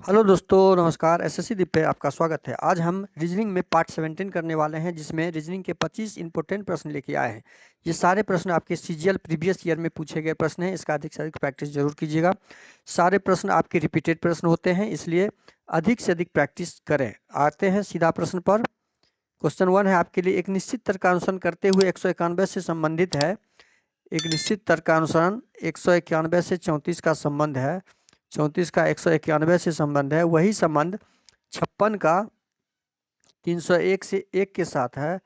Hello दोस्तों, नमस्कार। SSC दीप पे आपका स्वागत है। आज हम रीजनिंग में पार्ट 17 करने वाले हैं, जिसमें रीजनिंग के 25 इंपॉर्टेंट प्रश्न लेके आए हैं। ये सारे प्रश्न आपके सीजीएल प्रीवियस ईयर में पूछे गए प्रश्न हैं। इसका अधिक से अधिक प्रैक्टिस जरूर कीजिएगा। सारे प्रश्न आपके रिपीटेड प्रश्न होते हैं, इसलिए अधिक से अधिक प्रैक्टिस करें। आते हैं सीधा प्रश्न पर। क्वेश्चन 1 है आपके लिए, एक निश्चित तर्क का अनुसरण करते हुए 191 से संबंधित है। एक निश्चित तर्क का अनुसरण 191 से 34 का संबंध है। 34 का 191 से संबंध है। वही संबंध 56 का 301 से 1 के साथ है।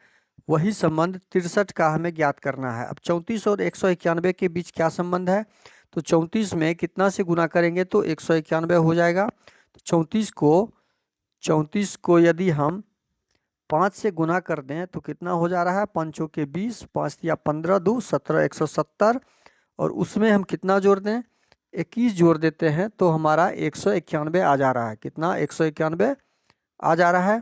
वही संबंध 63 का हमें ज्ञात करना है। अब 34 और 191 के बीच क्या संबंध है? तो 34 में कितना से गुना करेंगे तो 191 हो जाएगा। तो 34 को यदि हम 5 से गुना कर दें तो कितना हो जा रहा है? 5 के 20, 5 या 15, 2 17, 170। और उसमें हम कितना जोड़ दें? 21 जोड़ देते हैं तो हमारा 191 आ जा रहा है। कितना? 191 आ जा रहा है।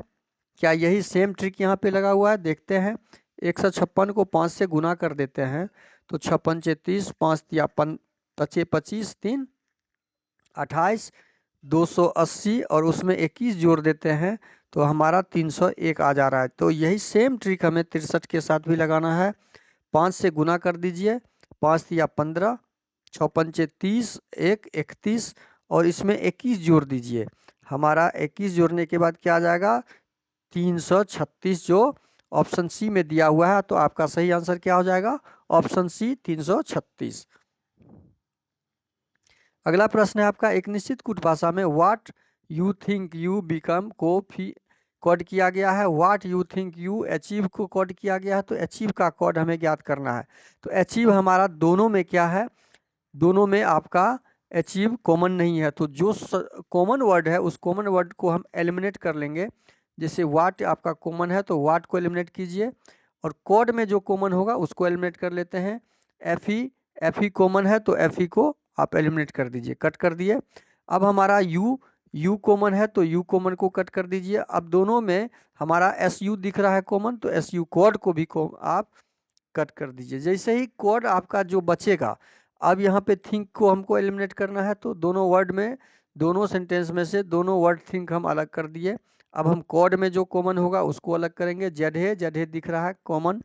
क्या यही सेम ट्रिक यहाँ पे लगा हुआ है? देखते हैं। 156 को 5 से गुना कर देते हैं तो 56 × 30, 5 या 25, 25 3 28, 280 और उसमें 21 जोड़ देते हैं तो हमारा 301 आ जा रहा है। तो यही सेम ट्रिक हमें 63 के साथ भी लगाना है। 5 से गुना कर दीजिए, 5 या 15, 6 पंचे 30, 1 31 और इसमें 21 जोड़ दीजिए। हमारा 21 जोड़ने के बाद क्या आ जाएगा? 336, जो ऑप्शन सी में दिया हुआ है। तो आपका सही आंसर क्या हो जाएगा? Option C, 336। अगला प्रश्न है आपका, एक निश्चित कुट भाषा में what you think you become को कोड किया गया है। What you think you achieve को कोड किया गया है। तो अचीव का कोड हमें ज्ञात करना है। तो अचीव हमारा दोनों में क्या है? दोनों में आपका अचीव कॉमन नहीं है। तो जो कॉमन वर्ड है उस कॉमन वर्ड को हम एलिमिनेट कर लेंगे। जैसे वाट आपका कॉमन है तो वाट को एलिमिनेट कीजिए, और कोड में जो कॉमन होगा उसको एलिमिनेट कर लेते हैं। एफ ही कॉमन है तो एफ ही को आप एलिमिनेट कर दीजिए, कट कर दिए। अब हमारा यू कॉमन है तो यू कॉमन को कट कर दीजिए। अब दोनों में हमारा एस यू दिख रहा है कॉमन, तो एस यू कोड को भी आप कट कर दीजिए। जैसे ही कोड आपका जो बचेगा, अब यहाँ पे थिंक को हमको एलिमिनेट करना है तो दोनों वर्ड में, दोनों सेंटेंस में से दोनों वर्ड थिंक हम अलग कर दिए। अब हम कोड में जो कॉमन होगा उसको अलग करेंगे। जेड दिख रहा है कॉमन।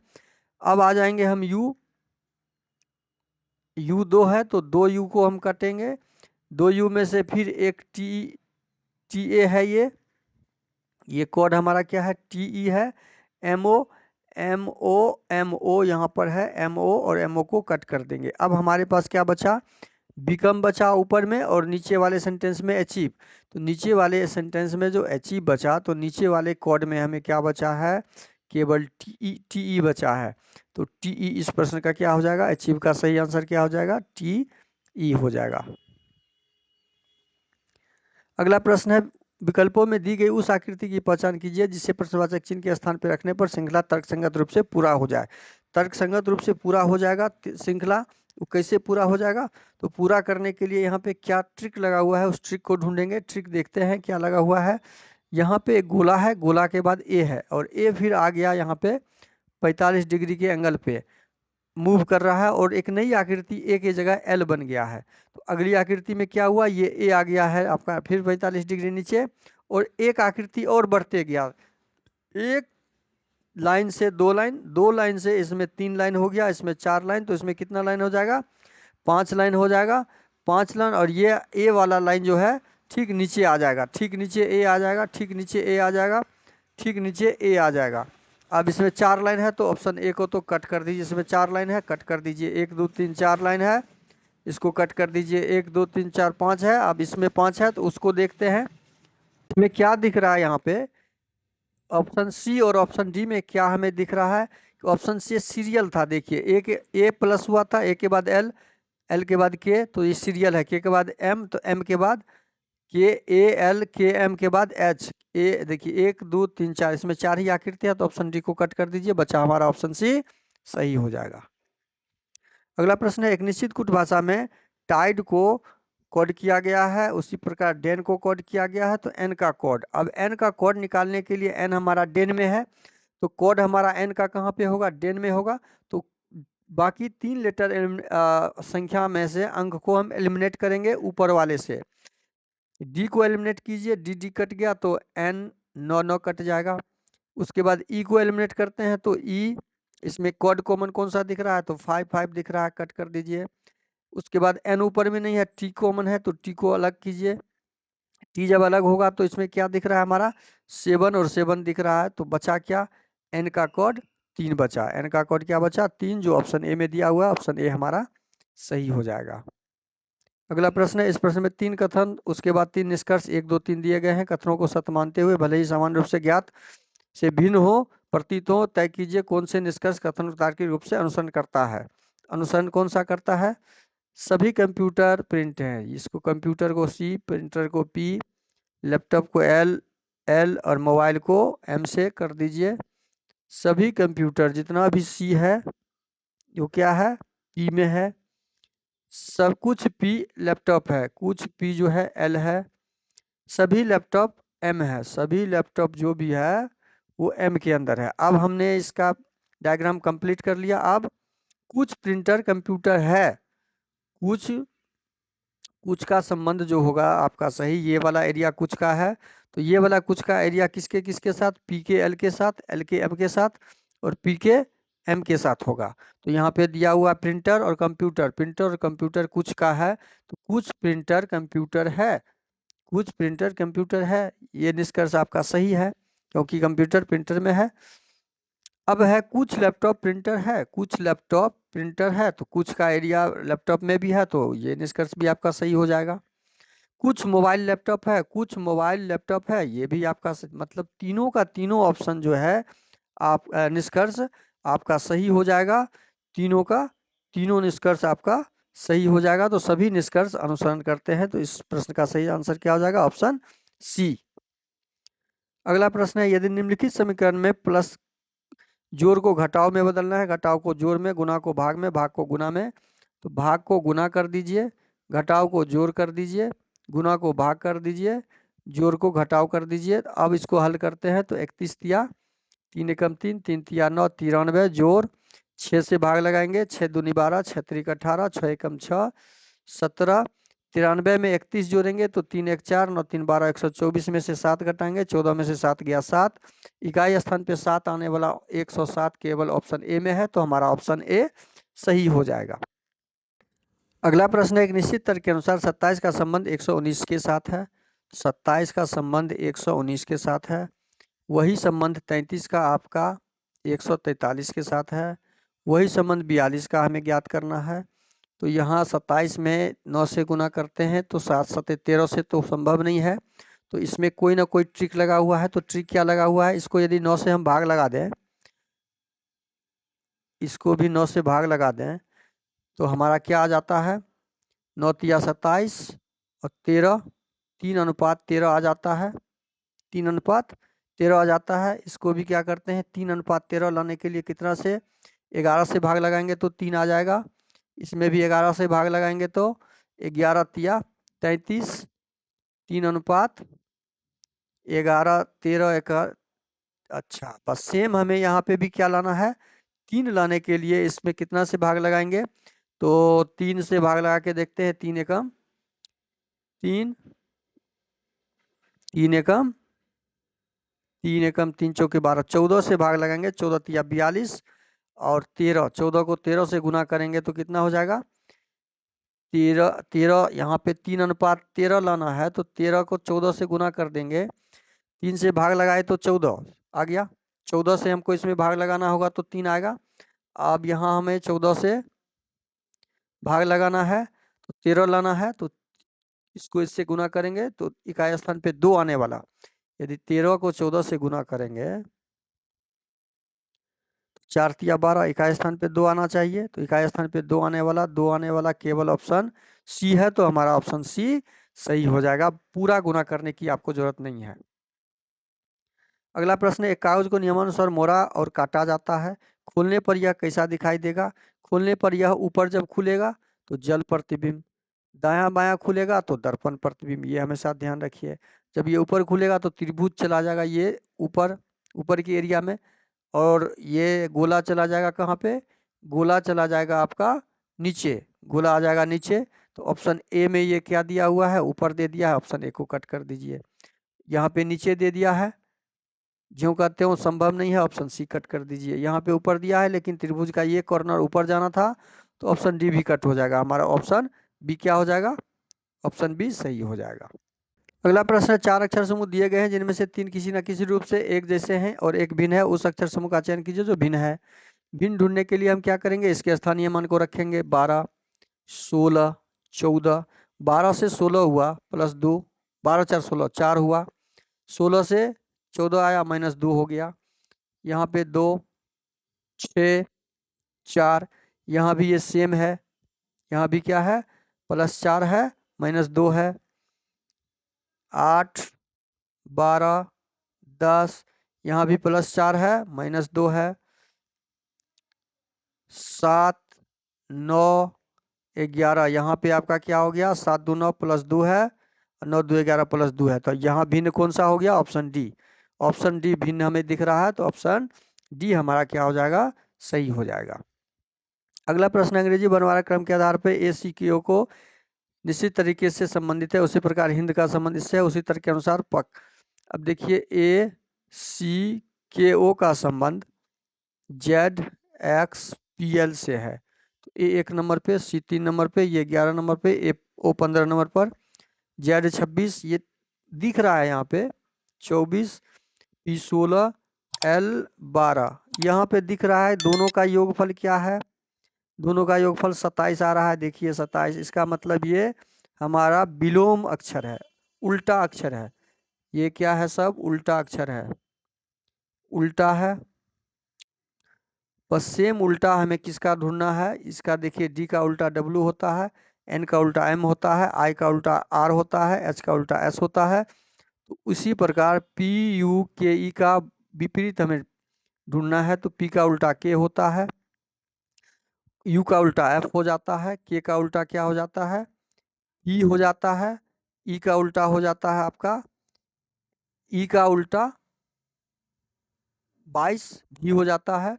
अब आ जाएंगे हम यू 2 है तो 2 यू को हम काटेंगे। 2 यू में से फिर एक टी ए है। ये कोड हमारा क्या है? टी ई है। एम ओ यहाँ पर है। एम ओ और एम ओ को कट कर देंगे। अब हमारे पास क्या बचा? बिकम बचा ऊपर में, और नीचे वाले सेंटेंस में अचीव। तो नीचे वाले सेंटेंस में जो अचीव बचा, तो नीचे वाले कोड में हमें क्या बचा है? केवल टी ई बचा है। तो टी ई इस प्रश्न का क्या हो जाएगा? अचीव का सही आंसर क्या हो जाएगा? टी ई हो जाएगा। अगला प्रश्न है, विकल्पों में दी गई उस आकृति की पहचान कीजिए जिसे प्रश्नवाचक चिन्ह के स्थान पर रखने पर श्रृंखला तर्कसंगत रूप से पूरा हो जाए। तर्कसंगत रूप से पूरा हो जाएगा श्रृंखला। वो कैसे पूरा हो जाएगा? तो पूरा करने के लिए यहाँ पे क्या ट्रिक लगा हुआ है, उस ट्रिक को ढूंढेंगे। ट्रिक देखते हैं क्या लगा हुआ है। यहाँ पे एक गोला है, गोला के बाद ए है, और ए फिर आ गया यहाँ पे 45 डिग्री के एंगल पे मूव कर रहा है, और एक नई आकृति ए की जगह एल बन गया है। तो अगली आकृति में क्या हुआ? ये ए आ गया है आपका फिर 45 डिग्री नीचे, और एक आकृति और बढ़ते गया। एक लाइन से 2 लाइन, 2 लाइन से इसमें 3 लाइन हो गया, इसमें 4 लाइन, तो इसमें कितना लाइन हो जाएगा? 5 लाइन हो जाएगा। 5 लाइन, और ये ए वाला लाइन जो है ठीक नीचे आ जाएगा। ठीक नीचे ए आ जाएगा, ठीक नीचे ए आ जाएगा, ठीक नीचे ए आ जाएगा। अब इसमें 4 लाइन है तो ऑप्शन ए को तो कट कर दीजिए। इसमें 4 लाइन है, कट कर दीजिए। 1 2 3 4 लाइन है, इसको कट कर दीजिए। 1 2 3 4 5 है। अब इसमें 5 है तो उसको देखते हैं। इसमें क्या दिख रहा है यहाँ पे? ऑप्शन सी और ऑप्शन डी में क्या हमें दिख रहा है? ऑप्शन सी सीरियल था। देखिए, एक ए प्लस हुआ था, ए के बाद एल, एल के बाद के, तो ये सीरियल है। के बाद एम, तो एम के बाद के, ए एल, के एम के बाद एच। ए देखिए 1 2 3 4, इसमें 4 ही आकृति है, तो ऑप्शन डी को कट कर दीजिए। बचा हमारा ऑप्शन सी, सही हो जाएगा। अगला प्रश्न है, एक निश्चित कुट भाषा में टाइड को कोड किया गया है, उसी प्रकार डेन को कोड किया गया है। तो एन का कोड, अब एन का कोड निकालने के लिए, एन हमारा डेन में है तो कोड हमारा एन का कहाँ पे होगा? डेन में होगा। तो बाकी 3 लेटर संख्या में से अंक को हम एलिमिनेट करेंगे ऊपर वाले से। डी को एलिमिनेट कीजिए, डी डी कट गया तो एन 9 कट जाएगा। उसके बाद ई को एलिमिनेट करते हैं तो ई, इसमें कॉड कॉमन कौन सा दिख रहा है, तो 5 दिख रहा है, कट कर दीजिए। उसके बाद एन ऊपर में नहीं है, टी कॉमन है तो टी को अलग कीजिए। टी जब अलग होगा तो इसमें क्या दिख रहा है हमारा, 7 और 7 दिख रहा है, तो बचा क्या, एन का कॉड 3 बचा। एन का कॉड क्या बचा, 3, जो ऑप्शन ए में दिया हुआ है, ऑप्शन ए हमारा सही हो जाएगा। अगला प्रश्न है, इस प्रश्न में 3 कथन, उसके बाद 3 निष्कर्ष 1 2 3 दिए गए हैं। कथनों को सत्य मानते हुए भले ही सामान्य रूप से ज्ञात से भिन्न हो, प्रतीत हो, तय कीजिए कौन से निष्कर्ष कथन को तार्किक रूप से अनुसरण करता है। अनुसरण कौन सा करता है, सभी कंप्यूटर प्रिंट हैं, इसको कंप्यूटर को सी, प्रिंटर को पी, लैपटॉप को एल, एल और मोबाइल को एम से कर दीजिए। सभी कंप्यूटर जितना भी सी है वो क्या है, पी में है। सब कुछ पी लैपटॉप है, कुछ पी जो है एल है। सभी लैपटॉप एम है, सभी लैपटॉप जो भी है वो एम के अंदर है। अब हमने इसका डायग्राम कंप्लीट कर लिया। अब कुछ प्रिंटर कंप्यूटर है, कुछ कुछ का संबंध जो होगा आपका सही, ये वाला एरिया कुछ का है, तो ये वाला कुछ का एरिया किसके किसके साथ, पी के एल के साथ, एल के एम के साथ और पी के एम के साथ होगा। तो यहाँ पे दिया हुआ प्रिंटर और कंप्यूटर, प्रिंटर और कंप्यूटर कुछ का है, तो कुछ प्रिंटर कंप्यूटर है, कुछ प्रिंटर कंप्यूटर है, ये निष्कर्ष आपका सही है क्योंकि कंप्यूटर प्रिंटर में है। अब है कुछ लैपटॉप प्रिंटर है, कुछ लैपटॉप प्रिंटर है, तो कुछ का एरिया लैपटॉप में भी है, तो ये निष्कर्ष भी आपका सही हो जाएगा। कुछ मोबाइल लैपटॉप है, कुछ मोबाइल लैपटॉप है, ये भी आपका मतलब तीनों का तीनों ऑप्शन जो है आप निष्कर्ष आपका सही हो जाएगा। तीनों का तीनों निष्कर्ष आपका सही हो जाएगा, तो सभी निष्कर्ष अनुसरण करते हैं, तो इस प्रश्न का सही आंसर क्या हो जाएगा, ऑप्शन सी। अगला प्रश्न है, यदि निम्नलिखित समीकरण में प्लस जोड़ को घटाव में बदलना है, घटाव को जोड़ में, गुना को भाग में, भाग को गुना में, तो भाग को गुना कर दीजिए, घटाव को जोड़ कर दीजिए, गुना को भाग कर दीजिए, जोड़ को घटाव कर दीजिए। अब इसको हल करते हैं तो 31 तिया 3 एकम 3, 3 तिया 9, 93 जोड़ 6 से भाग लगाएंगे, 6 दूनी 12, 6 त्रिक 18, 6 एकम 6, 17, 93 में 31 जोड़ेंगे तो 3 1 4, 9 3 12, 124 में से 7 घटाएंगे, 14 में से 7 गया 7, इकाई स्थान पे 7 आने वाला 107 केवल ऑप्शन ए में है, तो हमारा ऑप्शन ए सही हो जाएगा। अगला प्रश्न है, एक निश्चित तर्क के अनुसार 27 का संबंध 119 के साथ है, 27 का संबंध 119 के साथ है, वही संबंध 33 का आपका 143 के साथ है, वही संबंध 42 का हमें ज्ञात करना है। तो यहाँ 27 में 9 से गुना करते हैं तो 7 7 13 से तो संभव नहीं है, तो इसमें कोई ना कोई ट्रिक लगा हुआ है। तो ट्रिक क्या लगा हुआ है, इसको यदि 9 से हम भाग लगा दें, इसको भी 9 से भाग लगा दें तो हमारा क्या आ जाता है, 9 तिया 27 और 13, 3:13 आ जाता है, 3:13 आ जाता है। इसको भी क्या करते हैं, 3:13 लाने के लिए कितना से 11 से भाग लगाएंगे तो 3 आ जाएगा, इसमें भी 11 से भाग लगाएंगे तो 11 तिया 33, 3:11, 13 एक, अच्छा बस सेम हमें यहाँ पे भी क्या लाना है, 3 लाने के लिए इसमें कितना से भाग लगाएंगे, तो 3 से भाग लगा के देखते हैं, 3 एकम 3, 3 एकम 3 एकम 3 चौके 12, 14 से भाग लगाएंगे, 14 तिया 42 और 13, 14 को 13 से गुना करेंगे तो कितना हो जाएगा, 13 यहाँ पे 3:13 लाना है, तो 13 को 14 से गुना कर देंगे, 3 से भाग लगाए तो 14 आ गया, 14 से हमको इसमें भाग लगाना होगा तो 3 आएगा। अब यहाँ हमें 14 से भाग लगाना है तो 13 लाना है, तो इसको इससे गुना करेंगे तो इकाई स्थान पे 2 आने वाला, यदि 13 को 14 से गुना करेंगे 4 तिया 12, इकाई स्थान पे 2 आना चाहिए, तो इकाई स्थान पे 2 आने वाला, 2 आने वाला केवल ऑप्शन सी है, तो हमारा ऑप्शन सी सही हो जाएगा, पूरा गुना करने की आपको जरूरत नहीं है। अगला प्रश्न है, एक कागज को नियमानुसार मोड़ा और काटा जाता है, खोलने पर यह कैसा दिखाई देगा। खोलने पर यह ऊपर जब खुलेगा तो जल प्रतिबिंब, दायां बायां खुलेगा तो दर्पण प्रतिबिंब, ये हमेशा ध्यान रखिए। जब ये ऊपर खुलेगा तो त्रिभुज चला जाएगा, ये ऊपर ऊपर की एरिया में, और ये गोला चला जाएगा कहाँ पे, गोला चला जाएगा आपका नीचे, गोला आ जाएगा नीचे, तो ऑप्शन ए में ये क्या दिया हुआ है, ऊपर दे दिया है, ऑप्शन ए को कट कर दीजिए। यहाँ पे नीचे दे दिया है, ज्यों कहते हो संभव नहीं है, ऑप्शन सी कट कर दीजिए। यहाँ पे ऊपर दिया है लेकिन त्रिभुज का ये कॉर्नर ऊपर जाना था, तो ऑप्शन डी भी कट हो जाएगा। हमारा ऑप्शन बी क्या हो जाएगा, ऑप्शन बी सही हो जाएगा। अगला प्रश्न है, 4 अक्षर समूह दिए गए हैं जिनमें से 3 किसी न किसी रूप से एक जैसे हैं और एक भिन्न है। उस अक्षर समूह का चयन कीजिए जो भिन्न है। भिन्न ढूंढने के लिए हम क्या करेंगे, इसके स्थानीय मान को रखेंगे। 12, 16, 14। 12 से 16 हुआ प्लस 2, 12 4 16, 4 हुआ। 16 से 14 आया -2 हो गया। यहाँ पे 2, 6, 4। यहाँ भी ये सेम है, यहाँ भी क्या है, +4 है, -2 है। 8, 12, 10। यहाँ भी +4 है, -2 है। 7, 9, 11। यहाँ पे आपका क्या हो गया, 7 2 9 +2 है, 9 2 11 +2 है। तो यहाँ भिन्न कौन सा हो गया, ऑप्शन डी। ऑप्शन डी भिन्न हमें दिख रहा है, तो ऑप्शन डी हमारा क्या हो जाएगा, सही हो जाएगा। अगला प्रश्न, अंग्रेजी वर्णमाला क्रम के आधार पर ए सी के ओ को निश्चित तरीके से संबंधित है, उसी प्रकार हिंद का संबंध इससे है, उसी तर्क के अनुसार पक। अब देखिए, ए सी के ओ का संबंध जेड एक्स पी एल से है। तो ए 1 नंबर पे, सी 3 नंबर पे, ये 11 नंबर पे, ए ओ 15 नंबर पर, जेड 26, ये दिख रहा है यहाँ पे 24, पी 16, एल 12 यहाँ पे दिख रहा है। दोनों का योगफल क्या है, दोनों का योगफल 27 आ रहा है। देखिए 27, इसका मतलब ये हमारा विलोम अक्षर है, उल्टा अक्षर है। ये क्या है, सब उल्टा अक्षर है, उल्टा है। बस सेम उल्टा हमें किसका ढूंढना है, इसका देखिए, डी का उल्टा डब्ल्यू होता है, एन का उल्टा एम होता है, आई का उल्टा आर होता है, एच का उल्टा एस होता है। तो उसी प्रकार पी यू के ई का विपरीत हमें ढूंढना है, तो पी का उल्टा के होता है, यू का उल्टा एफ हो जाता है, के का उल्टा क्या हो जाता है, ई हो जाता है, ई का उल्टा हो जाता है आपका, ई का उल्टा 22 भी हो जाता है,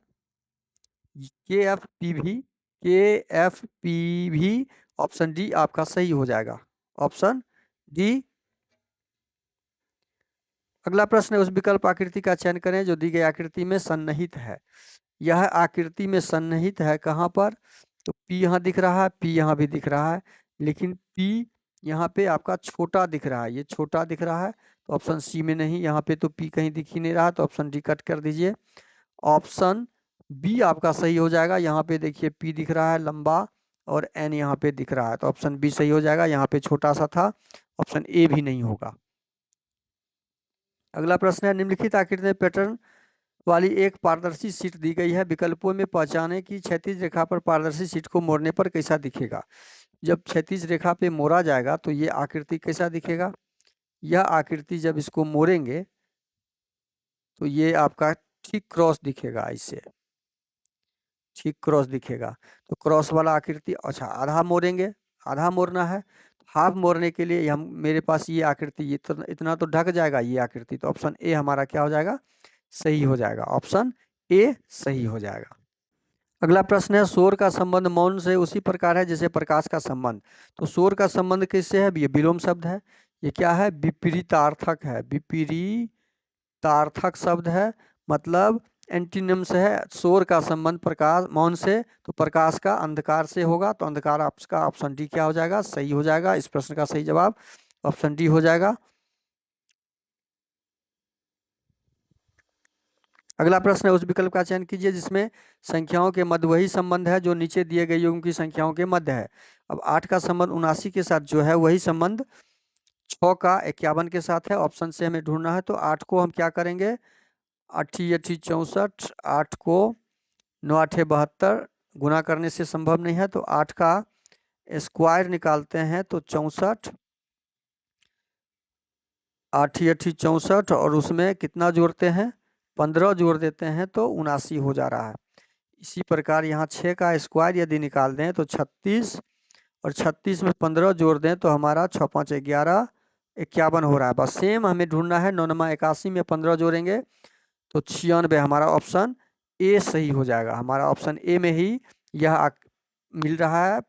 के एफ पी भी, के एफ पी भी। ऑप्शन डी आपका सही हो जाएगा, ऑप्शन डी। अगला प्रश्न है, उस विकल्प आकृति का चयन करें जो दी गई आकृति में सन्निहित है। यह आकृति में सन्निहित है कहाँ पर, तो P यहाँ दिख रहा है, P यहाँ भी दिख रहा है, लेकिन P यहाँ पे आपका छोटा दिख रहा है, ये छोटा दिख रहा है, तो ऑप्शन सी में नहीं। यहाँ पे तो P कहीं दिख ही नहीं रहा, तो ऑप्शन डी कट कर दीजिए। ऑप्शन बी आपका सही हो जाएगा। यहाँ पे देखिए P दिख रहा है लंबा और N यहाँ पे दिख रहा है, तो ऑप्शन बी सही हो जाएगा। यहाँ पे छोटा सा था, ऑप्शन ए भी नहीं होगा। अगला प्रश्न है, निम्नलिखित आकृति में पैटर्न वाली एक पारदर्शी शीट दी गई है, विकल्पों में पहचाने की क्षैतिज रेखा पर पारदर्शी शीट को मोड़ने पर कैसा दिखेगा। जब क्षैतिज रेखा पे मोड़ा जाएगा तो ये आकृति कैसा दिखेगा, यह आकृति जब इसको मोड़ेंगे तो ये आपका ठीक क्रॉस दिखेगा, ऐसे ठीक क्रॉस दिखेगा। तो क्रॉस वाला आकृति, अच्छा आधा मोड़ेंगे, आधा मोड़ना है, हाफ मोड़ने के लिए हम, मेरे पास ये आकृति इतना तो ढक जाएगा ये आकृति, तो ऑप्शन ए हमारा क्या हो जाएगा, सही हो जाएगा, ऑप्शन ए सही हो जाएगा। अगला प्रश्न है, शोर का संबंध मौन से उसी प्रकार है जैसे प्रकाश का संबंध। तो शोर का संबंध किससे है, ये विलोम शब्द है, ये क्या है, विपरीतार्थक है, विपरीतार्थक शब्द है, मतलब एंटीनिम से है। शोर का संबंध प्रकाश मौन से, तो प्रकाश का अंधकार से होगा, तो अंधकार आपका ऑप्शन डी क्या हो जाएगा, सही हो जाएगा। इस प्रश्न का सही जवाब ऑप्शन डी हो जाएगा। अगला प्रश्न है, उस विकल्प का चयन कीजिए जिसमें संख्याओं के मध्य वही संबंध है जो नीचे दिए गए युग्म की संख्याओं के मध्य है। अब 8 का संबंध 79 के साथ जो है वही संबंध 6 का 51 के साथ है। ऑप्शन से हमें ढूंढना है, तो 8 को हम क्या करेंगे, 8 8 64, 8 को 9 8 72 गुना करने से संभव नहीं है, तो 8 का स्क्वायर निकालते हैं तो 64, 8 8 64 और उसमें कितना जोड़ते हैं, 15 जोड़ देते हैं तो 79 हो जा रहा है। इसी प्रकार यहाँ 6 का स्क्वायर यदि निकाल दें तो 36 और 36 में 15 जोड़ दें तो हमारा 6 5 11 51 हो रहा है। बस सेम हमें ढूंढना है, 9 9 81 में 15 जोड़ेंगे तो 96। हमारा ऑप्शन ए सही हो जाएगा, हमारा ऑप्शन ए में ही यह मिल रहा है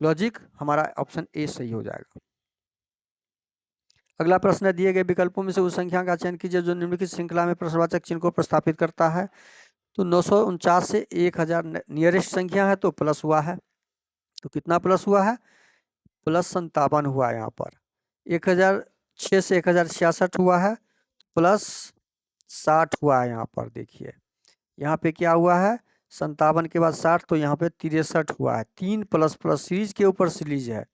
लॉजिक हमारा ऑप्शन ए सही हो जाएगा। अगला प्रश्न है, दिए गए विकल्पों में से उस संख्या का चयन कीजिए जो निम्नलिखित श्रृंखला में प्रश्नवाचक चिन्ह को प्रस्थापित करता है। तो 949 से 1000 नियरेस्ट संख्या है तो प्लस हुआ है, तो कितना प्लस हुआ है, प्लस 57 हुआ है। यहाँ पर 1006 से 1066 हुआ है, प्लस 60 हुआ है। यहाँ पर देखिए, यहाँ पे क्या हुआ है, 57 के बाद 60, तो यहाँ पे 63 हुआ है। 3 प्लस प्लस सीरीज के ऊपर सीरीज है,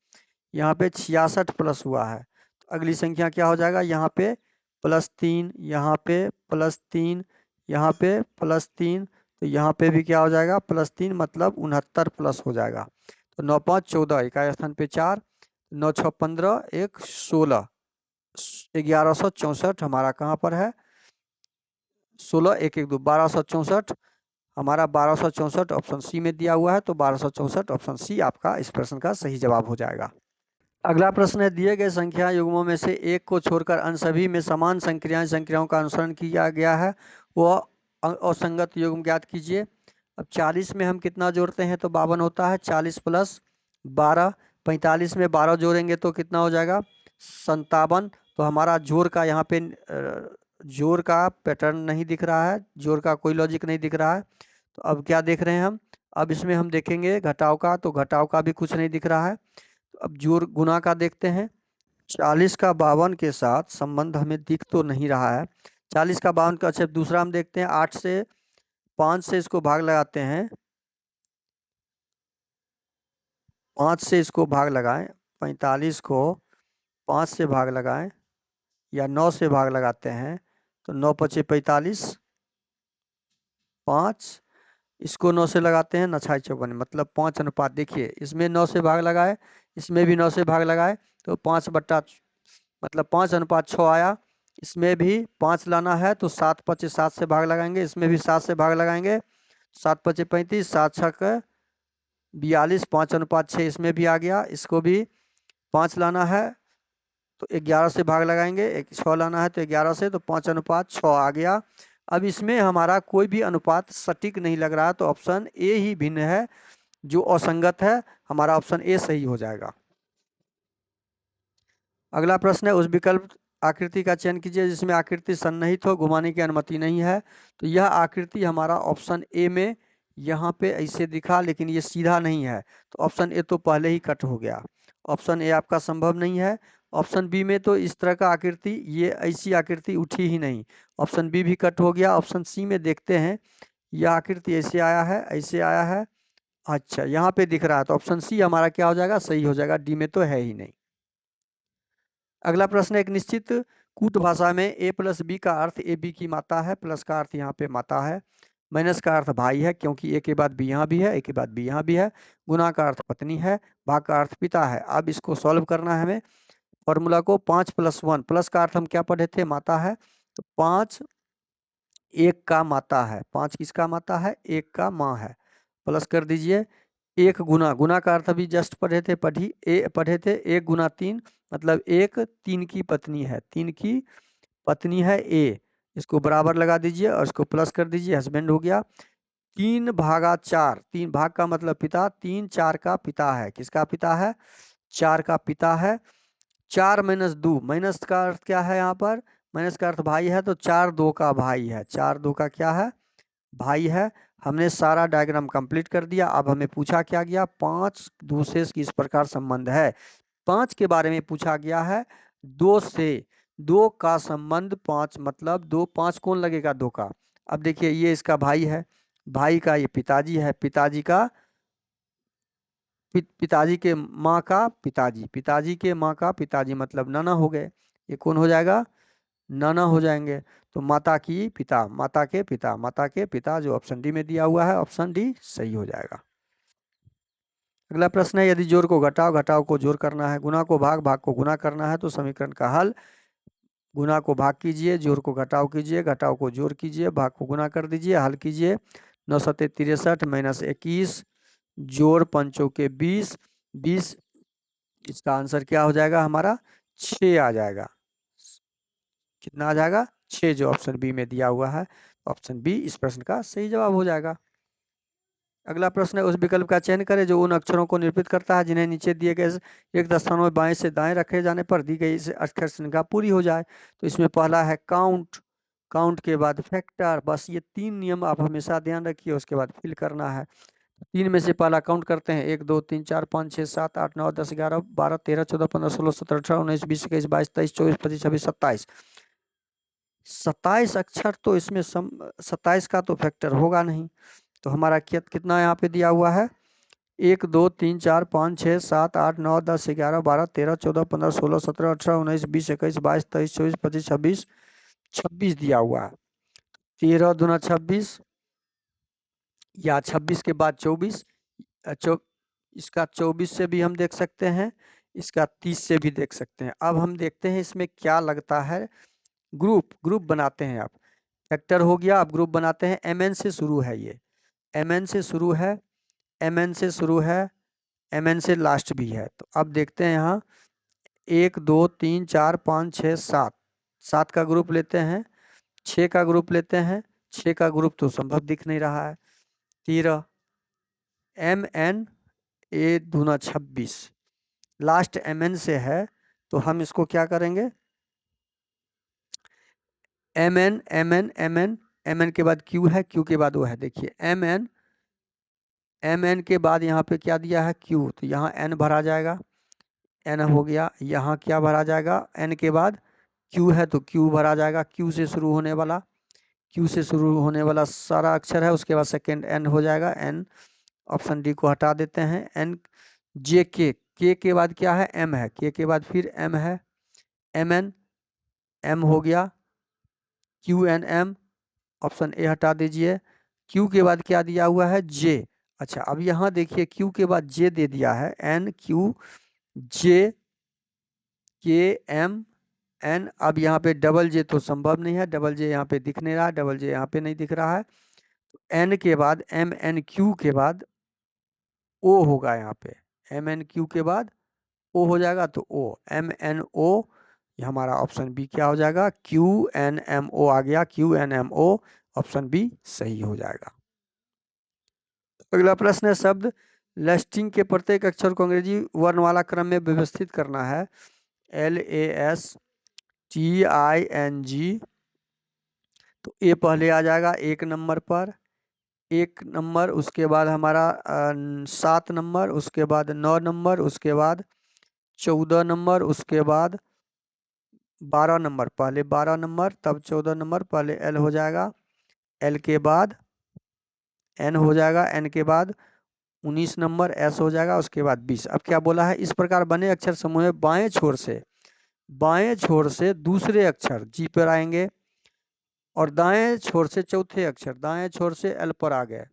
यहाँ पे 66 प्लस हुआ है। तो अगली संख्या क्या हो जाएगा, यहाँ पे +3, यहाँ पे +3, यहाँ पे +3, तो यहाँ पे भी क्या हो जाएगा, +3, मतलब 69 प्लस हो जाएगा। तो 9 5 14, इकाई स्थान पे 4, 9 6 15, 1 16, 1164 हमारा कहाँ पर है, 16 1 1 2 1264, हमारा 1264 ऑप्शन सी में दिया हुआ है। तो 1264 ऑप्शन सी आपका इस प्रश्न का सही जवाब हो जाएगा। अगला प्रश्न है, दिए गए संख्या युग्मों में से एक को छोड़कर अन्य सभी में समान संख्याओं का अनुसरण किया गया है, वह असंगत युग्म ज्ञात कीजिए। अब 40 में हम कितना जोड़ते हैं तो 52 होता है, 40 + 12, 45 में 12 जोड़ेंगे तो कितना हो जाएगा, 57। तो हमारा जोड़ का यहाँ पे जोड़ का पैटर्न नहीं दिख रहा है, जोड़ का कोई लॉजिक नहीं दिख रहा है। तो अब क्या देख रहे हैं हम, अब इसमें हम देखेंगे घटाव का, तो घटाव का भी कुछ नहीं दिख रहा है। अब जोड़ गुना का देखते हैं, 40 का 52 के साथ संबंध हमें दिख तो नहीं रहा है। 40 का 52 का, अच्छा दूसरा हम देखते हैं, 8 से 5 से इसको भाग लगाते हैं, 5 से इसको भाग लगाएं, 45 को 5 से भाग लगाएं या 9 से भाग लगाते हैं, तो 9 पचे 45, 5, इसको 9 से लगाते हैं, 9 छाई 54, मतलब 5 अनुपात, देखिए इसमें 9 से भाग लगाए, इसमें भी 9 से भाग लगाए, तो 5 बट्टा मतलब 5:6 आया। इसमें भी 5 लाना है तो 7 पचे 7 से भाग लगाएंगे, इसमें भी 7 से भाग लगाएंगे, 7 पचे 35, 7 छक 42, 5:6 इसमें भी आ गया। इसको भी 5 लाना है तो 11 से भाग लगाएंगे, 6 लाना है तो 11 से, तो 5:6 आ गया। अब इसमें हमारा कोई भी अनुपात सटीक नहीं लग रहा है, तो ऑप्शन ए ही भिन्न है, जो असंगत है, हमारा ऑप्शन ए सही हो जाएगा। अगला प्रश्न है, उस विकल्प आकृति का चयन कीजिए जिसमें आकृति सन्निहित हो, घुमाने की अनुमति नहीं है। तो यह आकृति हमारा ऑप्शन ए में यहाँ पे ऐसे दिखा, लेकिन ये सीधा नहीं है, तो ऑप्शन ए तो पहले ही कट हो गया, ऑप्शन ए आपका संभव नहीं है। ऑप्शन बी में तो इस तरह का आकृति, ये ऐसी आकृति उठी ही नहीं, ऑप्शन बी भी कट हो गया। ऑप्शन सी में देखते हैं, यह आकृति ऐसे आया है, ऐसे आया है, अच्छा यहाँ पे दिख रहा है, तो ऑप्शन सी हमारा क्या हो जाएगा, सही हो जाएगा, डी में तो है ही नहीं। अगला प्रश्न, एक निश्चित कूट भाषा में a + b का अर्थ ए बी की माता है, प्लस का अर्थ यहाँ पे माता है, माइनस का अर्थ भाई है, क्योंकि ए के बाद बी यहाँ भी है, ए के बाद बी यहाँ भी है, गुना का अर्थ पत्नी है, भाग का अर्थ पिता है। अब इसको सॉल्व करना है हमें, फॉर्मूला को 5 + 1, प्लस का अर्थ हम क्या पढ़े थे, माता है, तो 5 एक का माता है, 5 किसका माता है, एक का माँ है, प्लस कर दीजिए। एक गुना, गुना का अर्थ अभी जस्ट पढ़े थे, पढ़े थे, 1 गुना 3, मतलब 1 3 की पत्नी है, 3 की पत्नी है ए, इसको बराबर लगा दीजिए और इसको प्लस कर दीजिए, हस्बैंड हो गया। 3/4, 3 भाग का मतलब पिता, 3 4 का पिता है, किसका पिता है, 4 का पिता है। 4 - 2, माइनस का अर्थ क्या है, यहाँ पर माइनस का अर्थ भाई है, तो 4 2 का भाई है, 4 2 का क्या है, भाई है। हमने सारा डायग्राम कंप्लीट कर दिया। अब हमें पूछा क्या गया, 5 2 से किस प्रकार संबंध है, 5 के बारे में पूछा गया है, 2 से, 2 का संबंध 5, मतलब 2 5 कौन लगेगा, 2 का। अब देखिए ये इसका भाई है, भाई का ये पिताजी है, पिताजी का पिताजी के माँ का पिताजी, पिताजी के माँ का पिताजी, मतलब नाना हो गए, ये कौन हो जाएगा, नाना हो जाएंगे। तो माता की पिता, माता के पिता, माता के पिता, जो ऑप्शन डी में दिया हुआ है, ऑप्शन डी सही हो जाएगा। अगला प्रश्न है, यदि जोड़ को घटाव, घटाव को जोड़ करना है, गुना को भाग, भाग को गुना करना है, तो समीकरण का हल, गुना को भाग कीजिए, जोड़ को घटाव कीजिए, घटाव को जोड़ कीजिए, भाग को गुना कर दीजिए, हल कीजिए। 9 सत्ते 63 - 21, जोड़ पंचों के 20, 20, इसका आंसर क्या हो जाएगा हमारा, 6 आ जाएगा, कितना आ जाएगा, 6, जो ऑप्शन बी में दिया हुआ है, ऑप्शन बी इस प्रश्न का सही जवाब हो जाएगा। अगला प्रश्न है, उस विकल्प का चयन करें जो उन अक्षरों को निरूपित करता है जिन्हें नीचे दिए गए एक स्थानों में बाएं से दाएं रखे जाने पर दी गई इस अक्षर श्रृंखला पूरी हो जाए। तो इसमें पहला है काउंट, काउंट के बाद फैक्टर। बस ये 3 नियम आप हमेशा ध्यान रखिए, उसके बाद फिल करना है। 3 में से पहला काउंट करते हैं, 1 2 3 4 5 6 7 8 9 10 11 12 13 14 15 16 17 18 19 20 21 22 23 24 25 26 27। 27 अक्षर तो इसमें 27 का तो फैक्टर होगा नहीं। तो हमारा कितना यहाँ पे दिया हुआ है, 1 2 3 4 5 6 7 8 9 10 11 12 13 14 15 16 17 18 19 20 21 22 23 24 25 26 26 दिया हुआ है। 13 दूना 26 या 26 के बाद 24, इसका 24 से भी हम देख सकते हैं, इसका 30 से भी देख सकते हैं। अब हम देखते हैं इसमें क्या लगता है। ग्रुप बनाते हैं आप, फैक्टर हो गया, अब ग्रुप बनाते हैं। mn से शुरू है, ये mn से शुरू है, mn से शुरू है, mn से लास्ट भी है। तो अब देखते हैं यहाँ 1 2 3 4 5 6 7, 7 का ग्रुप लेते हैं, 6 का ग्रुप लेते हैं, 6 का ग्रुप तो संभव दिख नहीं रहा है। 13 mn ए दूना 26, लास्ट mn से है, तो हम इसको क्या करेंगे, mn mn mn mn के बाद q है, q के बाद वो है, देखिए mn mn के बाद यहाँ पे क्या दिया है, q, तो यहाँ n भरा जाएगा, n हो गया। यहाँ क्या भरा जाएगा, n के बाद q है तो q भरा जाएगा, q से शुरू होने वाला, q से शुरू होने वाला सारा अक्षर है, उसके बाद सेकेंड n हो जाएगा, n, ऑप्शन डी को हटा देते हैं। n जे के बाद क्या है, m है, k के बाद फिर m है, mn m हो गया, q n m, option A हटा दीजिए। q के बाद क्या दिया हुआ है, j। अच्छा अब यहाँ देखिए q के बाद j दे दिया है, n q j k m n। अब यहाँ पे डबल जे तो संभव नहीं है, डबल जे यहाँ पे दिख नहीं रहा, डबल जे यहाँ पे नहीं दिख रहा है। n के बाद m n q के बाद o होगा, यहाँ पे m n q के बाद o हो जाएगा, तो o m n o, हमारा ऑप्शन बी क्या हो जाएगा, q n m o आ गया, q n m o, option B सही हो जाएगा। अगला प्रश्न है, शब्द लेस्टिंग के प्रत्येक अक्षर को अंग्रेजी वर्णमाला क्रम में व्यवस्थित करना है। LASTING, तो ए पहले आ जाएगा 1 नंबर पर, 1 नंबर, उसके बाद हमारा 7 नंबर, उसके बाद 9 नंबर, उसके बाद 14 नंबर, उसके बाद 12 नंबर, पहले 12 नंबर तब 14 नंबर, पहले एल हो जाएगा, एल के बाद एन हो जाएगा, एन के बाद 19 नंबर, एस हो जाएगा, उसके बाद 20। अब क्या बोला है, इस प्रकार बने अक्षर समूह में बाएं छोर से दूसरे अक्षर जी पर आएंगे और दाएं छोर से चौथे अक्षर, दाएं छोर से एल पर आ गए,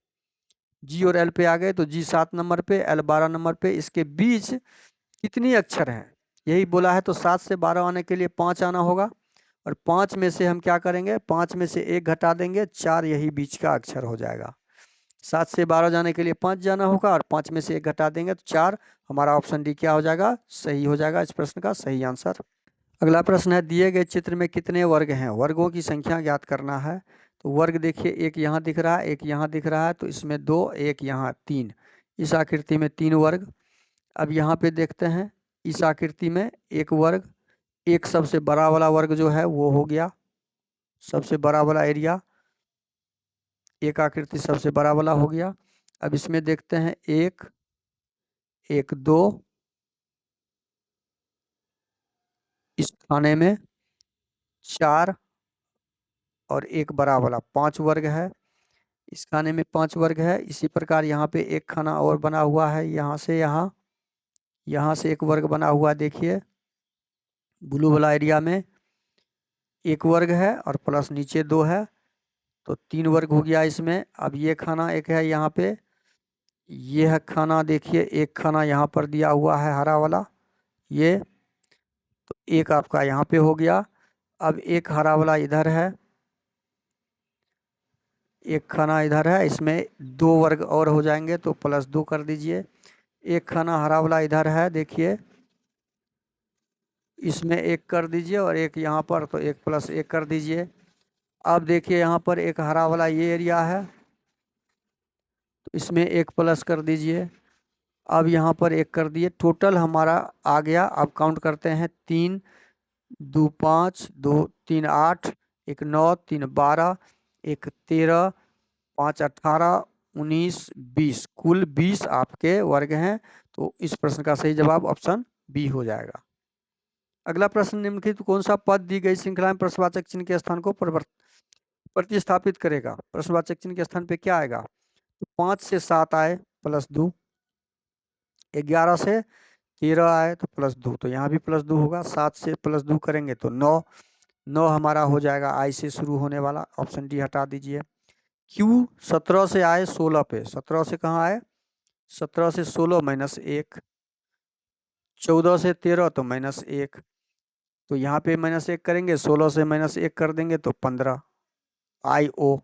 जी और एल पे आ गए, तो जी 7 नंबर पे, एल 12 नंबर पे, इसके बीच कितनी अक्षर हैं यही बोला है। तो 7 से 12 आने के लिए 5 आना होगा, और 5 में से हम क्या करेंगे, 5 में से 1 घटा देंगे, 4 यही बीच का अक्षर हो जाएगा। 7 से 12 जाने के लिए 5 जाना होगा, और 5 में से 1 घटा देंगे तो 4, हमारा ऑप्शन डी क्या हो जाएगा, सही हो जाएगा इस प्रश्न का सही आंसर। अगला प्रश्न है, दिए गए चित्र में कितने वर्ग हैं, वर्गों की संख्या ज्ञात करना है। तो वर्ग देखिए, एक यहाँ दिख रहा है, एक यहाँ दिख रहा है, तो इसमें 2, एक यहाँ 3, इस आकृति में 3 वर्ग। अब यहाँ पे देखते हैं, इस आकृति में एक वर्ग, एक सबसे बड़ा वाला वर्ग जो है वो हो गया, सबसे बड़ा वाला एरिया, एक आकृति सबसे बड़ा वाला हो गया। अब इसमें देखते हैं, एक, एक 2, इस खाने में 4, और एक बड़ा वाला 5 वर्ग है, इस खाने में 5 वर्ग है। इसी प्रकार यहाँ पे एक खाना और बना हुआ है, यहाँ से यहाँ, यहाँ से एक वर्ग बना हुआ, देखिए ब्लू वाला एरिया में एक वर्ग है, और प्लस नीचे 2 है, तो 3 वर्ग हो गया इसमें। अब ये खाना एक है यहाँ पे, ये है खाना, देखिए एक खाना यहाँ पर दिया हुआ है हरा वाला, ये तो एक आपका यहाँ पे हो गया। अब एक हरा वाला इधर है, एक खाना इधर है, इसमें 2 वर्ग और हो जाएंगे, तो प्लस 2 कर दीजिए। एक खाना हरा वाला इधर है, देखिए इसमें 1 कर दीजिए, और एक यहाँ पर, तो 1 प्लस 1 कर दीजिए। अब देखिए यहाँ पर एक हरा वाला ये एरिया है, तो इसमें 1 प्लस कर दीजिए। अब यहाँ पर 1 कर दिए, टोटल हमारा आ गया। अब काउंट करते हैं, 3 2 5 2 3 8 1 9 3 12 1 13 5 18 19 20, कुल 20 आपके वर्ग हैं। तो इस प्रश्न का सही जवाब ऑप्शन बी हो जाएगा। अगला प्रश्न, निम्नलिखित कौन सा पद दी गई श्रृंखला में प्रश्नवाचक चिन्ह के स्थान को प्रतिस्थापित करेगा? प्रश्नवाचक चिन्ह के स्थान पे क्या आएगा? तो 5 से 7 आए प्लस 2, 11 से 13 आए तो प्लस 2, तो यहाँ भी प्लस 2 होगा। 7 से प्लस 2 करेंगे तो 9, 9 हमारा हो जाएगा आई से शुरू होने वाला, ऑप्शन डी हटा दीजिए। क्यू 17 से आए 16 पे, 17 से कहाँ आए? 17 से 16 माइनस 1, 14 से 13 तो माइनस 1, तो यहाँ पे माइनस 1 करेंगे, 16 से माइनस 1 कर देंगे तो 15, आई ओ।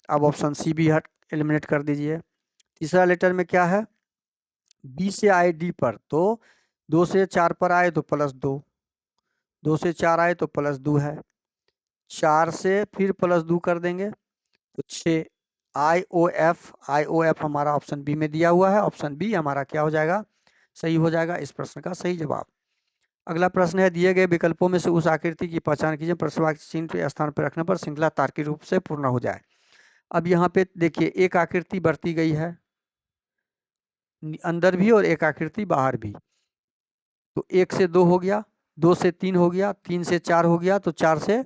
अब ऑप्शन सी भी हट एलिमिनेट कर दीजिए। तीसरा लेटर में क्या है? बी से आए डी पर, तो 2 से 4 पर आए तो प्लस 2, 2 से 4 आए तो प्लस 2 है, 4 से फिर प्लस 2 कर देंगे तो 6, आई ओ एफ। आई ओ एफ हमारा ऑप्शन बी में दिया हुआ है, ऑप्शन बी हमारा क्या हो जाएगा? सही हो जाएगा इस प्रश्न का सही जवाब। अगला प्रश्न है, दिए गए विकल्पों में से उस आकृति की पहचान कीजिए प्रश्नवाचक चिन्ह के स्थान पर रखने पर श्रृंखला तार्किक रूप से पूर्ण हो जाए। अब यहाँ पे देखिए, एक आकृति बरती गई है अंदर भी और एक आकृति बाहर भी, तो 1 से 2 हो गया, 2 से 3 हो गया, 3 से 4 हो गया, तो 4 से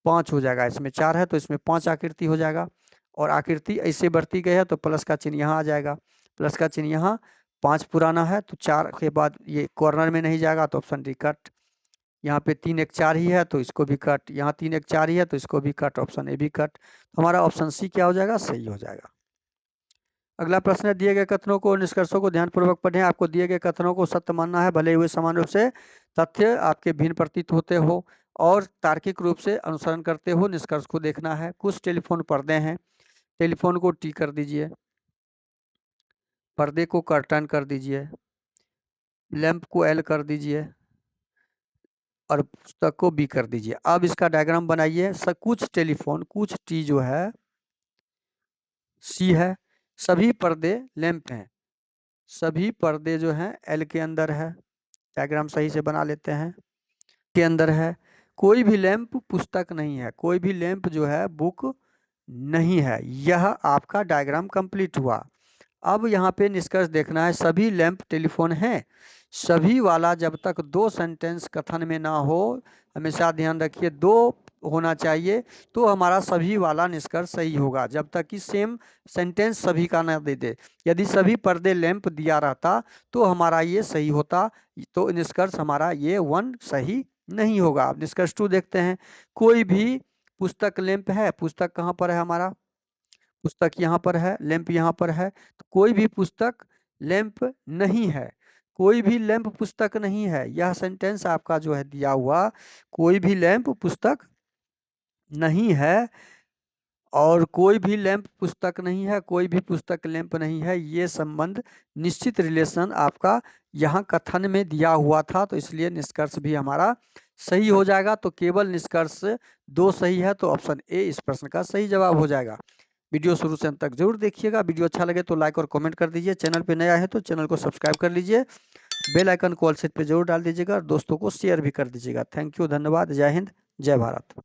5 हो जाएगा। इसमें 4 है तो इसमें 5 आकृति हो जाएगा। और आकृति ऐसे बढ़ती गई है तो प्लस का चिन्ह यहाँ आ जाएगा, प्लस का चिन्ह यहाँ। 5 पुराना है तो 4 के बाद ये कॉर्नर में नहीं जाएगा, तो ऑप्शन डी कट। यहाँ पे 3 1 4 ही है तो इसको भी कट, यहाँ 3 1 4 ही है तो इसको भी कट, ऑप्शन ए भी कट। तो हमारा ऑप्शन सी क्या हो जाएगा? सही हो जाएगा। अगला प्रश्न है, दिए गए कथनों को निष्कर्षों को ध्यानपूर्वक पढ़ें। आपको दिए गए कथनों को सत्य मानना है भले हुए समान रूप से तथ्य आपके भिन्न प्रतीत होते हो और तार्किक रूप से अनुसरण करते हो। निष्कर्ष को देखना है। कुछ टेलीफोन पर्दे हैं, टेलीफोन को टी कर दीजिए, पर्दे को कर्टन कर दीजिए, लैंप को एल कर दीजिए और पुस्तक को बी कर दीजिए। अब इसका डायग्राम बनाइए। कुछ टेलीफोन, कुछ टी जो है सी है, सभी पर्दे लैंप हैं, सभी पर्दे जो हैं एल के अंदर है। डायग्राम सही से बना लेते हैं। के अंदर है, कोई भी लैंप पुस्तक नहीं है, कोई भी लैंप जो है बुक नहीं है। यह आपका डायग्राम कंप्लीट हुआ। अब यहाँ पे निष्कर्ष देखना है, सभी लैंप टेलीफोन हैं। सभी वाला जब तक 2 सेंटेंस कथन में ना हो, हमेशा ध्यान रखिए 2 होना चाहिए, तो हमारा सभी वाला निष्कर्ष सही होगा। जब तक कि सेम सेंटेंस सभी का ना दे दे। यदि सभी पर्दे लैंप दिया रहता तो हमारा ये सही होता, तो निष्कर्ष हमारा ये 1 सही नहीं होगा। अब निष्कर्ष 2 देखते हैं। कोई भी पुस्तक लैंप है, पुस्तक कहाँ पर है हमारा? पुस्तक यहाँ पर है, लैंप यहाँ पर है, तो कोई भी पुस्तक लैंप नहीं है, कोई भी लैंप पुस्तक नहीं है। यह सेंटेंस आपका जो है दिया हुआ, कोई भी लैंप पुस्तक नहीं है और कोई भी लैंप पुस्तक नहीं है, कोई भी पुस्तक लैंप नहीं है, ये संबंध निश्चित रिलेशन आपका यहाँ कथन में दिया हुआ था, तो इसलिए निष्कर्ष भी हमारा सही हो जाएगा। तो केवल निष्कर्ष 2 सही है, तो ऑप्शन ए इस प्रश्न का सही जवाब हो जाएगा। वीडियो शुरू से अंत तक जरूर देखिएगा। वीडियो अच्छा लगे तो लाइक और कमेंट कर दीजिए। चैनल पे नया है तो चैनल को सब्सक्राइब कर लीजिए। बेल आइकन को ऑल सेट पे जरूर डाल दीजिएगा और दोस्तों को शेयर भी कर दीजिएगा। थैंक यू, धन्यवाद, जय हिंद, जय भारत।